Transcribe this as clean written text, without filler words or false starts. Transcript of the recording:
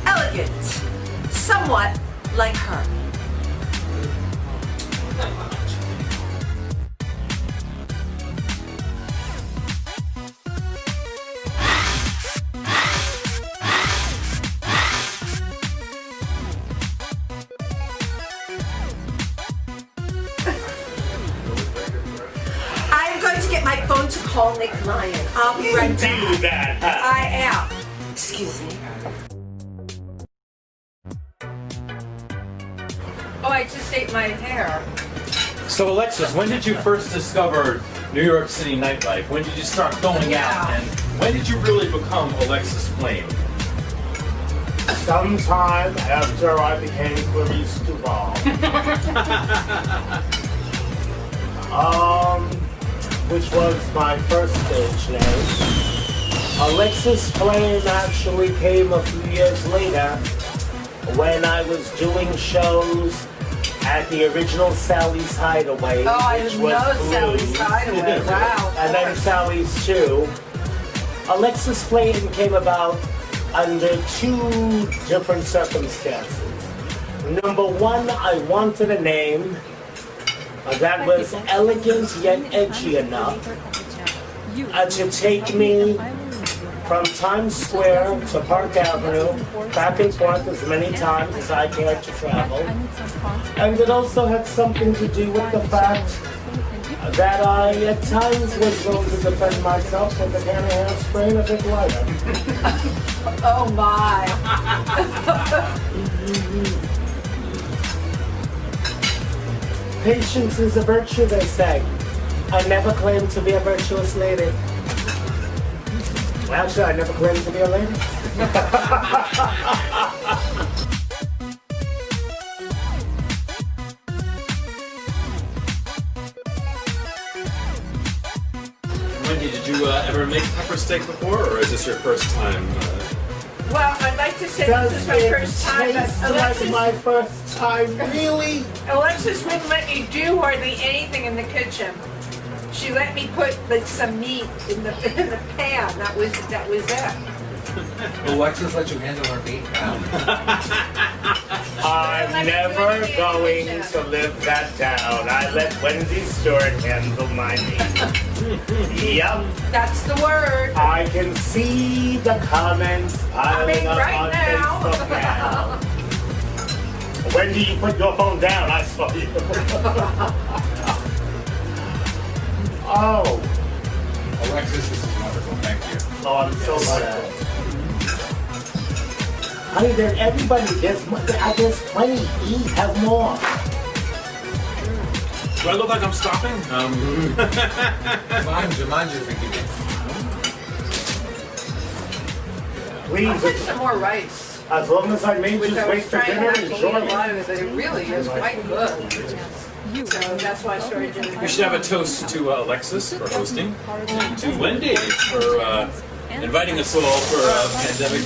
Elegant, somewhat like her. I'm going to get my phone to call Nick Lyon. I'll be right back. Do that. I am. Excuse me. Oh, I just ate my hair. So Alexis, when did you first discover New York City nightlife? When did you start going out? And when did you really become Alexis Flame? Sometime after I became Clarice Duval. Which was my first stage name. Alexis Flame actually came a few years later when I was doing shows at the original Sally's Hideaway, Oh, I which didn't was know Blues. Sally's Hideaway. Wow. And then Sally's too. Alexis Flame came about under two different circumstances. Number one, I wanted a name that was elegant yet edgy enough to take me from Times Square to Park Avenue, back and forth as many times as I cared to travel. And it also had something to do with the fact that I at times was going to defend myself with a can of hairspray and a big lighter. Oh my. Patience is a virtue, they say. I never claimed to be a virtuous lady. Actually, I never claimed to be a lady. Wendy, did you ever make pepper steak before, or is this your first time? Well, I'd like to say Does this is my it first time, but taste like my first time? Really? Alexis wouldn't let me do hardly anything in the kitchen. She let me put like some meat in the pan. That was it. Alexis let you handle her meat now. I'm never going to live that down. I let Wendy Stewart handle my meat. Yup. That's the word. I can see the comments piling up right on now. Facebook now. Wendy, you put your phone down. I saw you. Oh. Alexis, this is wonderful. Thank you. Oh, I'm so glad. I mean, there's everybody, there's plenty to eat, have more. Do I look like I'm stopping? Jumanji thinking. I'll Please, put some more rice. as long as I made Which you I wait was for trying dinner, not to eat a enjoy lot it. of it. It really is quite good. So that's why I started doing We should have a toast to Alexis for hosting, and to Wendy for inviting us all for pandemic.